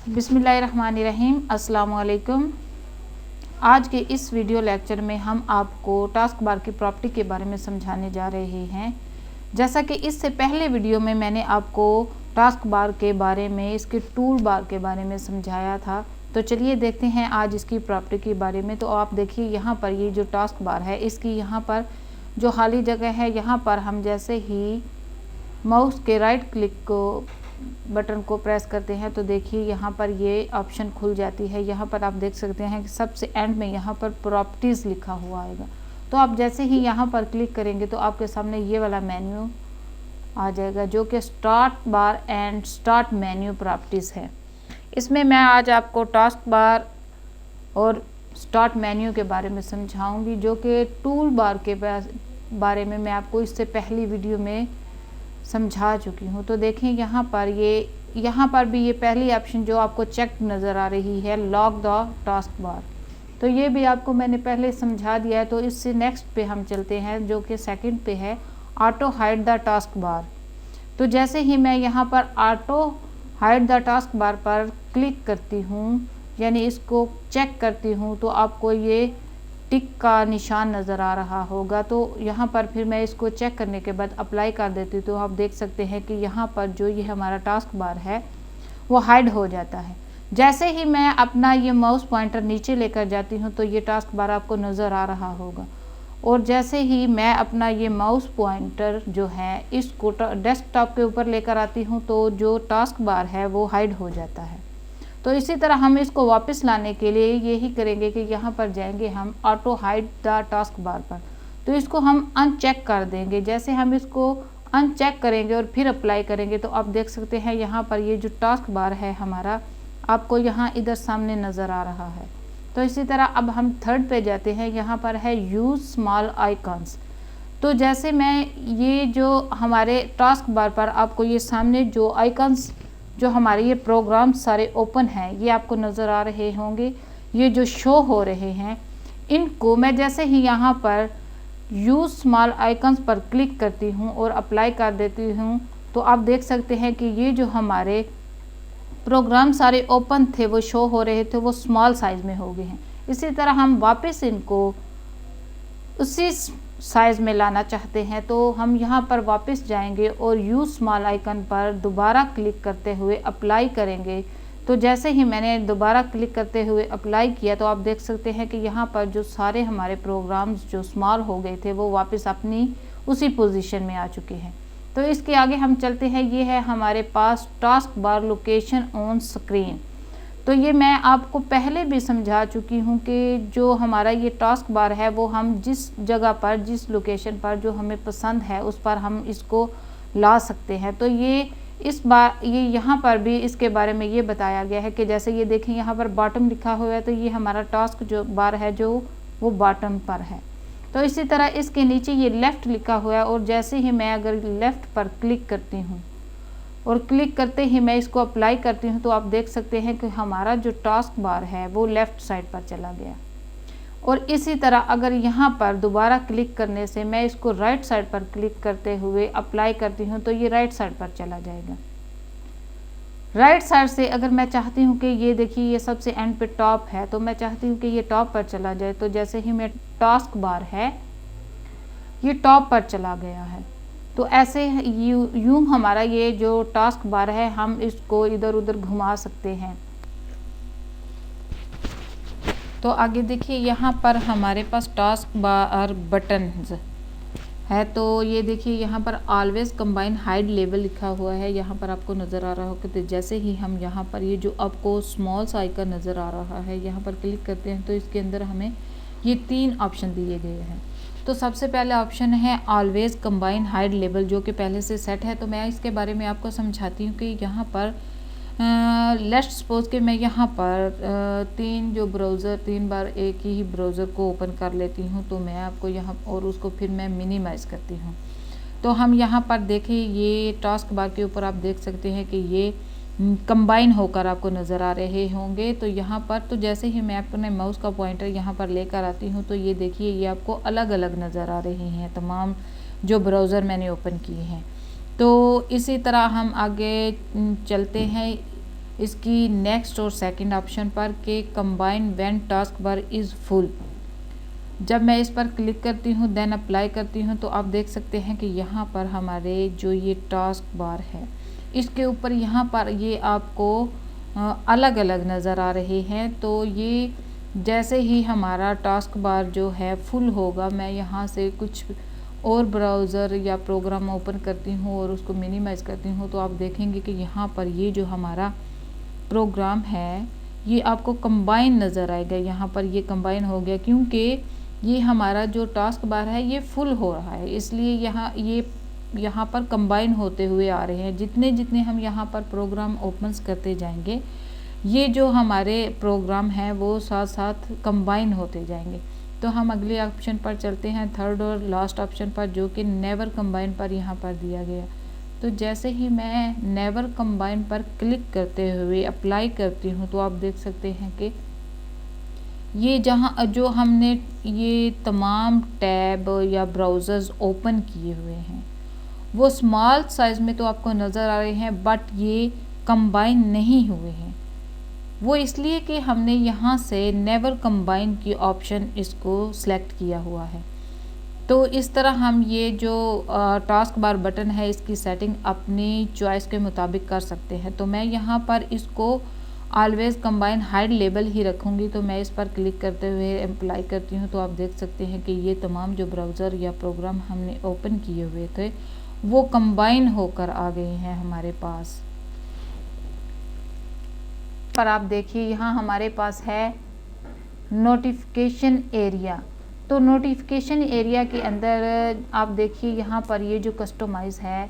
बिस्मिल्लाहिर्रहमानिर्रहीम। अस्सलाम वालेकुम। आज के इस वीडियो लेक्चर में हम आपको टास्क बार की प्रॉपर्टी के बारे में समझाने जा रहे हैं। जैसा कि इससे पहले वीडियो में मैंने आपको टास्क बार के बारे में, इसके टूल बार के बारे में समझाया था। तो चलिए देखते हैं आज इसकी प्रॉपर्टी के बारे में। तो आप देखिए यहाँ पर ये जो टास्क बार है, इसकी यहाँ पर जो खाली जगह है, यहाँ पर हम जैसे ही माउस के राइट क्लिक को बटन को प्रेस करते हैं तो देखिए यहाँ पर ये ऑप्शन खुल जाती है। यहाँ पर आप देख सकते हैं कि सबसे एंड में यहाँ पर प्रॉपर्टीज़ लिखा हुआ आएगा। तो आप जैसे ही यहाँ पर क्लिक करेंगे तो आपके सामने ये वाला मेन्यू आ जाएगा जो कि start bar and start menu properties है। इसमें मैं आज आपको टास्क बार और स्टार्ट मेन्यू के बारे में समझाऊंगी, जो कि टूल बार के बारे में मैं आपको इससे पहली वीडियो में समझा चुकी हूँ। तो देखें यहाँ पर भी ये पहली ऑप्शन जो आपको चेक नज़र आ रही है, लॉक द टास्क बार, तो ये भी आपको मैंने पहले समझा दिया है। तो इससे नेक्स्ट पे हम चलते हैं जो कि सेकंड पे है, auto hide the task bar. तो जैसे ही मैं यहाँ पर auto hide the task bar पर क्लिक करती हूँ, यानी इसको चेक करती हूँ, तो आपको ये टिक का निशान नज़र आ रहा होगा। तो यहाँ पर फिर मैं इसको चेक करने के बाद अप्लाई कर देती हूँ। तो आप देख सकते हैं कि यहाँ पर जो ये हमारा टास्क बार है वो हाइड हो जाता है। जैसे ही मैं अपना ये माउस पॉइंटर नीचे लेकर जाती हूँ तो ये टास्क बार आपको नज़र आ रहा होगा, और जैसे ही मैं अपना ये माउस पॉइंटर जो है इसको डेस्कटॉप के ऊपर लेकर आती हूँ तो जो टास्क बार है वो हाइड हो जाता है। तो इसी तरह हम इसको वापस लाने के लिए यही करेंगे कि यहाँ पर जाएंगे हम auto hide the task bar पर, तो इसको हम अनचेक कर देंगे। जैसे हम इसको अनचेक करेंगे और फिर अप्लाई करेंगे तो आप देख सकते हैं यहाँ पर ये जो टास्क बार है हमारा आपको यहाँ इधर सामने नज़र आ रहा है। तो इसी तरह अब हम थर्ड पे जाते हैं, यहाँ पर है यूज़ स्मॉल आइकन्स। तो जैसे मैं ये जो हमारे टास्क बार पर आपको ये सामने जो आइकन्स जो हमारे ये प्रोग्राम सारे ओपन हैं ये आपको नज़र आ रहे होंगे, ये जो शो हो रहे हैं, इनको मैं जैसे ही यहाँ पर यूज़ स्मॉल आइकन्स पर क्लिक करती हूँ और अप्लाई कर देती हूँ तो आप देख सकते हैं कि ये जो हमारे प्रोग्राम सारे ओपन थे वो शो हो रहे थे वो स्मॉल साइज़ में हो गए हैं। इसी तरह हम वापस इनको उसी साइज़ में लाना चाहते हैं तो हम यहाँ पर वापस जाएंगे और यूज़ स्मॉल आइकन पर दोबारा क्लिक करते हुए अप्लाई करेंगे। तो जैसे ही मैंने दोबारा क्लिक करते हुए अप्लाई किया तो आप देख सकते हैं कि यहाँ पर जो सारे हमारे प्रोग्राम्स जो स्मॉल हो गए थे वो वापस अपनी उसी पोजीशन में आ चुके हैं। तो इसके आगे हम चलते हैं, ये है हमारे पास taskbar location on screen. तो ये मैं आपको पहले भी समझा चुकी हूँ कि जो हमारा ये टास्क बार है वो हम जिस जगह पर, जिस लोकेशन पर जो हमें पसंद है उस पर हम इसको ला सकते हैं। तो ये इस बार ये यहाँ पर भी इसके बारे में ये बताया गया है कि जैसे ये देखें यहाँ पर बॉटम लिखा हुआ है, तो ये हमारा टास्क जो बार है जो वो बॉटम पर है। तो इसी तरह इसके नीचे ये लेफ़्ट लिखा हुआ है, और जैसे ही मैं अगर लेफ़्ट पर क्लिक करती हूँ और क्लिक करते ही मैं इसको अप्लाई करती हूँ तो आप देख सकते हैं कि हमारा जो टास्क बार है वो लेफ़्ट साइड पर चला गया। और इसी तरह अगर यहाँ पर दोबारा क्लिक करने से मैं इसको राइट साइड पर क्लिक करते हुए अप्लाई करती हूँ तो ये राइट साइड पर चला जाएगा। राइट साइड से अगर मैं चाहती हूँ कि ये देखिए ये सबसे एंड पे टॉप है, तो मैं चाहती हूँ कि ये टॉप पर चला जाए, तो जैसे ही मैं टास्क बार है ये टॉप पर चला गया है। तो ऐसे यूं हमारा ये जो टास्क बार है हम इसको इधर उधर घुमा सकते हैं। तो आगे देखिए यहाँ पर हमारे पास टास्क बार बटन्स है। तो ये देखिए यहाँ पर ऑलवेज कंबाइन हाइड लेवल लिखा हुआ है, यहाँ पर आपको नज़र आ रहा होगा। तो जैसे ही हम यहाँ पर ये जो आपको स्मॉल सा आइकन नज़र आ रहा है यहाँ पर क्लिक करते हैं तो इसके अंदर हमें ये 3 ऑप्शन दिए गए हैं। तो सबसे पहले ऑप्शन है ऑलवेज कंबाइन हाइड लेवल, जो कि पहले से सेट है। तो मैं इसके बारे में आपको समझाती हूँ कि यहाँ पर लेट्स सपोज कि मैं यहाँ पर 3 बार एक ही ब्राउज़र को ओपन कर लेती हूँ, तो मैं आपको यहाँ और उसको फिर मैं मिनिमाइज़ करती हूँ। तो हम यहाँ पर देखें ये टास्क बार के ऊपर आप देख सकते हैं कि ये कंबाइन होकर आपको नज़र आ रहे होंगे। तो यहाँ पर तो जैसे ही मैं अपने माउस का पॉइंटर यहाँ पर लेकर आती हूँ तो ये देखिए ये आपको अलग अलग नज़र आ रहे हैं तमाम जो ब्राउज़र मैंने ओपन किए हैं। तो इसी तरह हम आगे चलते हैं। इसकी नेक्स्ट और सेकंड ऑप्शन पर कि combine when task bar is full. जब मैं इस पर क्लिक करती हूँ देन अप्लाई करती हूँ तो आप देख सकते हैं कि यहाँ पर हमारे जो ये टास्क बार है इसके ऊपर यहाँ पर ये आपको अलग अलग नज़र आ रहे हैं। तो ये जैसे ही हमारा टास्क बार जो है फुल होगा, मैं यहाँ से कुछ और ब्राउज़र या प्रोग्राम ओपन करती हूँ और उसको मिनिमाइज़ करती हूँ तो आप देखेंगे कि यहाँ पर ये जो हमारा प्रोग्राम है ये आपको कंबाइन नज़र आएगा। यहाँ पर ये कंबाइन हो गया क्योंकि ये हमारा जो टास्क बार है ये फुल हो रहा है, इसलिए यहाँ पर कंबाइन होते हुए आ रहे हैं। जितने जितने हम यहाँ पर प्रोग्राम ओपन्स करते जाएंगे ये जो हमारे प्रोग्राम हैं वो साथ साथ कंबाइन होते जाएंगे। तो हम अगले ऑप्शन पर चलते हैं, थर्ड और लास्ट ऑप्शन पर, जो कि नेवर कंबाइन पर यहाँ पर दिया गया। तो जैसे ही मैं नेवर कंबाइन पर क्लिक करते हुए अप्लाई करती हूँ तो आप देख सकते हैं कि ये जहाँ जो हमने ये तमाम टैब या ब्राउज़र्स ओपन किए हुए हैं वो स्मॉल साइज़ में तो आपको नज़र आ रहे हैं, बट ये कंबाइन नहीं हुए हैं। वो इसलिए कि हमने यहाँ से नेवर कंबाइन की ऑप्शन इसको सिलेक्ट किया हुआ है। तो इस तरह हम ये जो टास्क बार बटन है इसकी सेटिंग अपनी चॉइस के मुताबिक कर सकते हैं। तो मैं यहाँ पर इसको ऑलवेज़ कंबाइन हाइड लेबल ही रखूँगी। तो मैं इस पर क्लिक करते हुए अप्लाई करती हूँ तो आप देख सकते हैं कि ये तमाम जो ब्राउज़र या प्रोग्राम हमने ओपन किए हुए थे वो कंबाइन होकर आ गए हैं हमारे पास। पर आप देखिए यहाँ हमारे पास है नोटिफिकेशन एरिया। तो नोटिफिकेशन एरिया के अंदर आप देखिए यहाँ पर ये जो कस्टमाइज़ है,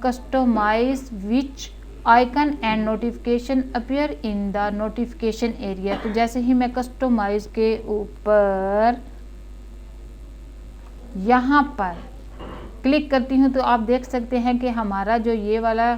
customize which icon and notification appear in the notification area. तो जैसे ही मैं कस्टमाइज के ऊपर यहाँ पर क्लिक करती हूँ तो आप देख सकते हैं कि हमारा जो ये वाला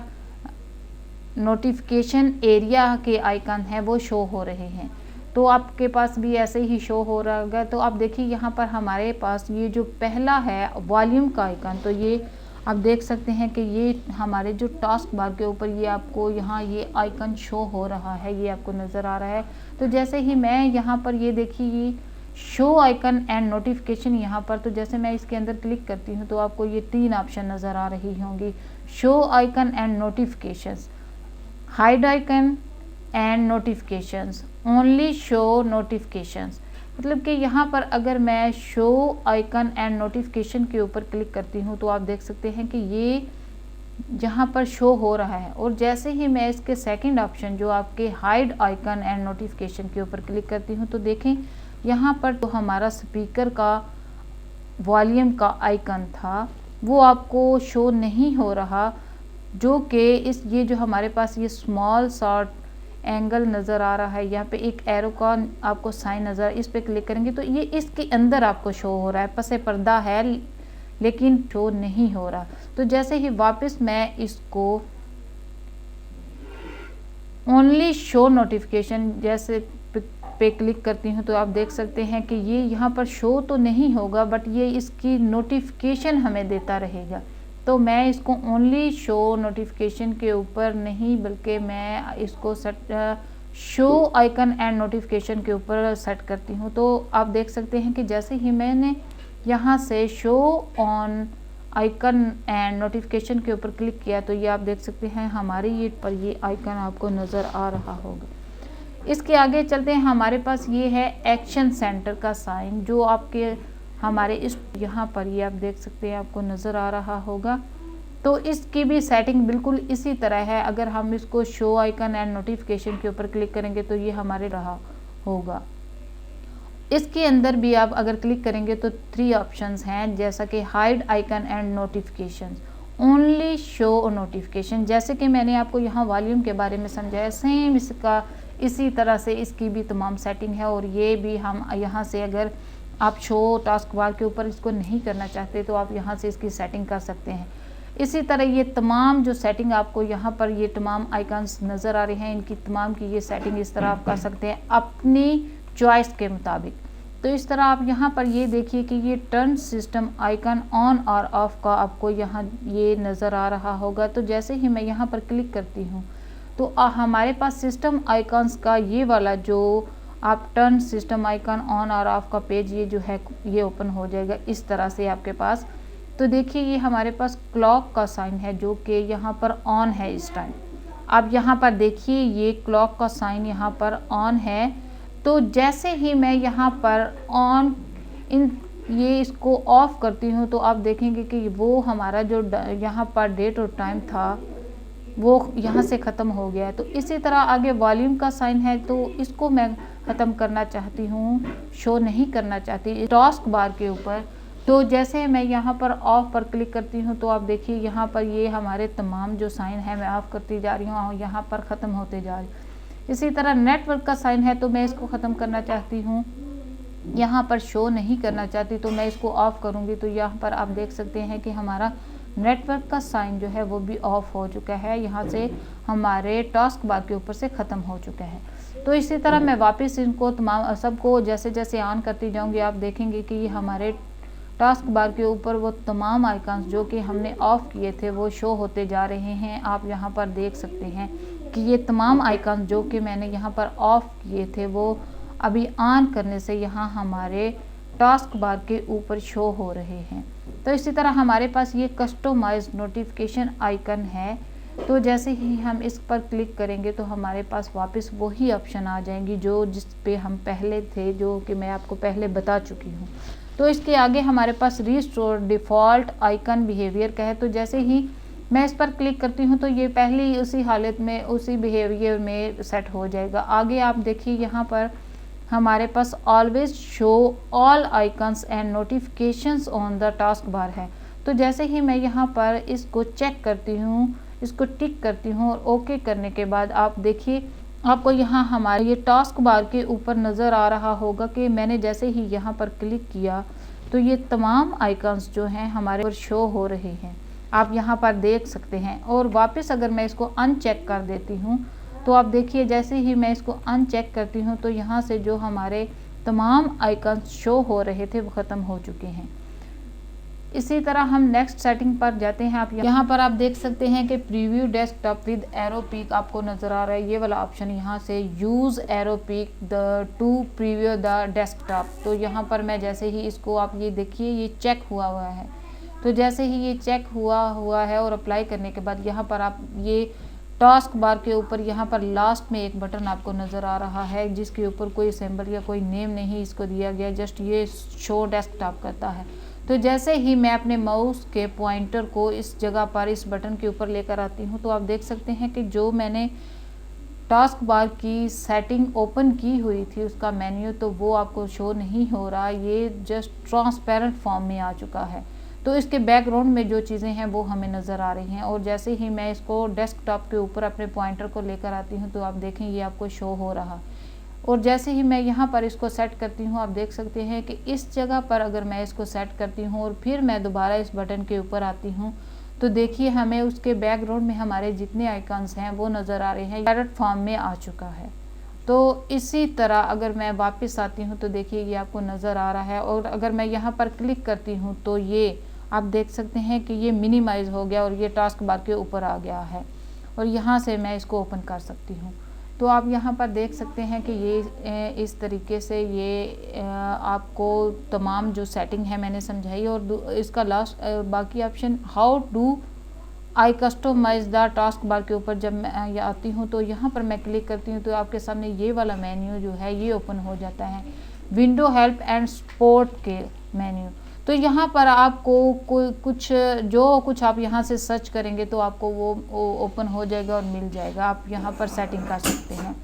नोटिफिकेशन एरिया के आइकन है वो शो हो रहे हैं। तो आपके पास भी ऐसे ही शो हो रहा होगा। तो आप देखिए यहाँ पर हमारे पास ये जो पहला है वॉल्यूम का आइकन, तो ये आप देख सकते हैं कि ये हमारे जो टास्क बार के ऊपर ये आपको यहाँ ये आइकन शो हो रहा है, ये आपको नज़र आ रहा है। तो जैसे ही मैं यहाँ पर ये देखिए शो आइकन एंड नोटिफिकेशन यहाँ पर, तो जैसे मैं इसके अंदर क्लिक करती हूँ तो आपको ये तीन ऑप्शन नज़र आ रही होंगी, show icon and notifications, hide icon and notifications, only show notifications. मतलब कि यहाँ पर अगर मैं शो आइकन एंड नोटिफिकेशन के ऊपर क्लिक करती हूँ तो आप देख सकते हैं कि ये जहाँ पर शो हो रहा है। और जैसे ही मैं इसके सेकंड ऑप्शन जो आपके हाइड आइकन एंड नोटिफिकेशन के ऊपर क्लिक करती हूँ तो देखें यहाँ पर तो हमारा स्पीकर का वॉल्यूम का आइकन था वो आपको शो नहीं हो रहा, जो कि इस ये जो हमारे पास ये स्मॉल शॉर्ट एंगल नज़र आ रहा है, यहाँ पे एक एरो का आपको साइन नज़र, इस पे क्लिक करेंगे तो ये इसके अंदर आपको शो हो रहा है, पसे पर्दा है लेकिन शो नहीं हो रहा। तो जैसे ही वापस मैं इसको ओनली शो नोटिफिकेशन जैसे पे क्लिक करती हूँ तो आप देख सकते हैं कि ये यहाँ पर शो तो नहीं होगा बट ये इसकी नोटिफिकेशन हमें देता रहेगा। तो मैं इसको ओनली शो नोटिफिकेशन के ऊपर नहीं बल्कि मैं इसको शो आइकन एंड नोटिफिकेशन के ऊपर सेट करती हूँ। तो आप देख सकते हैं कि जैसे ही मैंने यहाँ से show on icon and notification के ऊपर क्लिक किया तो ये आप देख सकते हैं हमारे ये पर ये आइकन आपको नज़र आ रहा होगा। इसके आगे चलते हैं, हमारे पास ये है एक्शन सेंटर का साइन जो आपके हमारे इस यहाँ पर ये आप देख सकते हैं आपको नज़र आ रहा होगा। तो इसकी भी सेटिंग बिल्कुल इसी तरह है। अगर हम इसको शो आइकन एंड नोटिफिकेशन के ऊपर क्लिक करेंगे तो ये हमारे रहा होगा। इसके अंदर भी आप अगर क्लिक करेंगे तो 3 ऑप्शंस हैं, जैसा कि hide icon and notification, only show notification. जैसे कि मैंने आपको यहाँ वॉल्यूम के बारे में समझाया, सेम इसका इसी तरह से इसकी भी तमाम सेटिंग है। और ये भी हम यहाँ से अगर आप शो टास्क बार के ऊपर इसको नहीं करना चाहते तो आप यहाँ से इसकी सेटिंग कर सकते हैं। इसी तरह ये तमाम जो सेटिंग आपको यहाँ पर ये तमाम आइकन्स नज़र आ रहे हैं, इनकी तमाम की ये सेटिंग इस तरह आप कर सकते हैं अपनी चॉइस के मुताबिक। तो इस तरह आप यहाँ पर ये देखिए कि ये टर्न सिस्टम आइकन ऑन और ऑफ का आपको यहाँ ये नज़र आ रहा होगा। तो जैसे ही मैं यहाँ पर क्लिक करती हूँ तो हमारे पास सिस्टम आइकन्स का ये वाला जो आप टर्न सिस्टम आइकन ऑन और ऑफ का पेज ये जो है ये ओपन हो जाएगा इस तरह से आपके पास। तो देखिए ये हमारे पास क्लॉक का साइन है जो कि यहाँ पर ऑन है इस टाइम। आप यहाँ पर देखिए ये क्लॉक का साइन यहाँ पर ऑन है। तो जैसे ही मैं यहाँ पर ऑन ये इसको ऑफ करती हूँ तो आप देखेंगे कि वो हमारा जो यहाँ पर डेट और टाइम था वो यहाँ से ख़त्म हो गया है। तो इसी तरह आगे वॉल्यूम का साइन है तो इसको मैं ख़त्म करना चाहती हूँ, शो नहीं करना चाहती टास्क बार के ऊपर। तो जैसे मैं यहाँ पर ऑफ पर क्लिक करती हूँ तो आप देखिए यहाँ पर ये हमारे तमाम जो साइन है मैं ऑफ करती जा रही हूँ और यहाँ पर ख़त्म होते जा रही हूँ। इसी तरह नेटवर्क का साइन है तो मैं इसको ख़त्म करना चाहती हूँ, यहाँ पर शो नहीं करना चाहती तो मैं इसको ऑफ करूँगी। तो यहाँ पर आप देख सकते हैं कि हमारा नेटवर्क का साइन जो है वो भी ऑफ हो चुका है, यहाँ से हमारे टास्क बार के ऊपर से ख़त्म हो चुका है। तो इसी तरह मैं वापस इनको तमाम सबको जैसे जैसे ऑन करती जाऊँगी आप देखेंगे कि ये हमारे टास्क बार के ऊपर वो तमाम आइकन्स जो कि हमने ऑफ किए थे वो शो होते जा रहे हैं। आप यहाँ पर देख सकते हैं कि ये तमाम आइकन्स जो कि मैंने यहाँ पर ऑफ किए थे वो अभी ऑन करने से यहाँ हमारे टास्क बार के ऊपर शो हो रहे हैं। तो इसी तरह हमारे पास ये कस्टमाइज नोटिफिकेशन आइकन है। तो जैसे ही हम इस पर क्लिक करेंगे तो हमारे पास वापस वही ऑप्शन आ जाएंगी जो जिस पे हम पहले थे, जो कि मैं आपको पहले बता चुकी हूँ। तो इसके आगे हमारे पास रिस्टोर डिफ़ॉल्ट आइकन बिहेवियर का है। तो जैसे ही मैं इस पर क्लिक करती हूँ तो ये पहले ही उसी हालत में उसी बिहेवियर में सेट हो जाएगा। आगे आप देखिए यहाँ पर हमारे पास always show all icons and notifications on the task bar है। तो जैसे ही मैं यहाँ पर इसको चेक करती हूँ, इसको टिक करती हूँ और ओके करने के बाद आप देखिए आपको यहाँ हमारे ये टास्क बार के ऊपर नज़र आ रहा होगा कि मैंने जैसे ही यहाँ पर क्लिक किया तो ये तमाम आइकन्स जो हैं हमारे पर शो हो रहे हैं, आप यहाँ पर देख सकते हैं। और वापस अगर मैं इसको अनचेक कर देती हूँ तो आप देखिए जैसे ही मैं इसको अनचेक करती हूँ तो यहाँ से जो हमारे तमाम आइकन्स शो हो रहे थे वो ख़त्म हो चुके हैं। इसी तरह हम नेक्स्ट सेटिंग पर जाते हैं। आप यहाँ पर आप देख सकते हैं कि preview desktop with Aero Peek आपको नज़र आ रहा है, ये वाला ऑप्शन यहाँ से use Aero Peek the to preview the desktop. तो यहाँ पर मैं जैसे ही इसको आप ये देखिए ये चेक हुआ है। तो जैसे ही ये चेक हुआ है और अप्लाई करने के बाद यहाँ पर आप ये टास्क बार के ऊपर यहाँ पर लास्ट में एक बटन आपको नज़र आ रहा है जिसके ऊपर कोई सिंबल या कोई नेम नहीं इसको दिया गया, जस्ट ये शो डेस्कटॉप करता है। तो जैसे ही मैं अपने माउस के पॉइंटर को इस जगह पर इस बटन के ऊपर लेकर आती हूँ तो आप देख सकते हैं कि जो मैंने टास्क बार की सेटिंग ओपन की हुई थी उसका मेन्यू तो वो आपको शो नहीं हो रहा, ये जस्ट ट्रांसपेरेंट फॉर्म में आ चुका है। तो इसके बैकग्राउंड में जो चीज़ें हैं वो हमें नज़र आ रही हैं। और जैसे ही मैं इसको डेस्कटॉप के ऊपर अपने पॉइंटर को लेकर आती हूँ तो आप देखें ये आपको शो हो रहा। और जैसे ही मैं यहाँ पर इसको सेट करती हूँ आप देख सकते हैं कि इस जगह पर अगर मैं इसको सेट करती हूँ और फिर मैं दोबारा इस बटन के ऊपर आती हूँ तो देखिए हमें उसके बैकग्राउंड में हमारे जितने आइकन्स हैं वो नज़र आ रहे हैं, डायरेक्ट फॉर्म में आ चुका है। तो इसी तरह अगर मैं वापस आती हूँ तो देखिए ये आपको नज़र आ रहा है। और अगर मैं यहाँ पर क्लिक करती हूँ तो ये आप देख सकते हैं कि ये मिनिमाइज़ हो गया और ये टास्क बार के ऊपर आ गया है और यहाँ से मैं इसको ओपन कर सकती हूँ। तो आप यहाँ पर देख सकते हैं कि ये इस तरीके से ये आपको तमाम जो सेटिंग है मैंने समझाई। और इसका लास्ट बाकी option how do I customize the task bar के ऊपर जब मैं आती हूँ तो यहाँ पर मैं क्लिक करती हूँ तो आपके सामने ये वाला मेन्यू जो है ये ओपन हो जाता है, विंडो हेल्प एंड सपोर्ट के मेन्यू। तो यहाँ पर आपको कोई कुछ आप यहाँ से सर्च करेंगे तो आपको वो ओपन हो जाएगा और मिल जाएगा, आप यहाँ पर सेटिंग कर सकते हैं।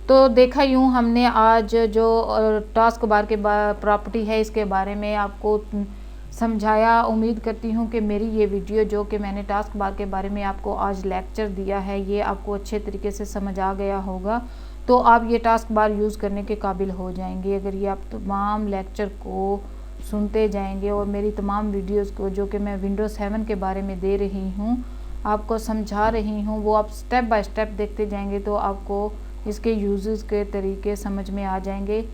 तो देखा यूँ हमने आज जो टास्क बार के प्रॉपर्टी है इसके बारे में आपको समझाया। उम्मीद करती हूँ कि मेरी ये वीडियो जो कि मैंने टास्क बार के बारे में आपको आज लेक्चर दिया है ये आपको अच्छे तरीके से समझ आ गया होगा। तो आप ये टास्क बार यूज़ करने के काबिल हो जाएंगे अगर ये आप तमाम लेक्चर को सुनते जाएंगे और मेरी तमाम वीडियोस को जो कि मैं विंडोज़ 7 के बारे में दे रही हूँ आपको समझा रही हूँ वो आप स्टेप बाय स्टेप देखते जाएंगे तो आपको इसके यूजेस के तरीके समझ में आ जाएंगे।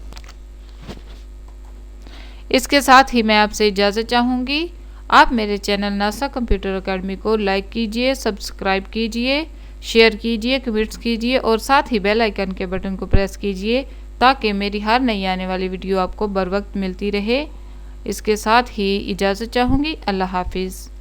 इसके साथ ही मैं आपसे इजाज़त चाहूँगी। आप मेरे चैनल नासा कंप्यूटर एकेडमी को लाइक कीजिए, सब्सक्राइब कीजिए। शेयर कीजिए, कमेंट्स कीजिए और साथ ही बेल आइकन के बटन को प्रेस कीजिए ताकि मेरी हर नई आने वाली वीडियो आपको बर वक्त मिलती रहे। इसके साथ ही इजाज़त चाहूँगी। अल्लाह हाफिज़।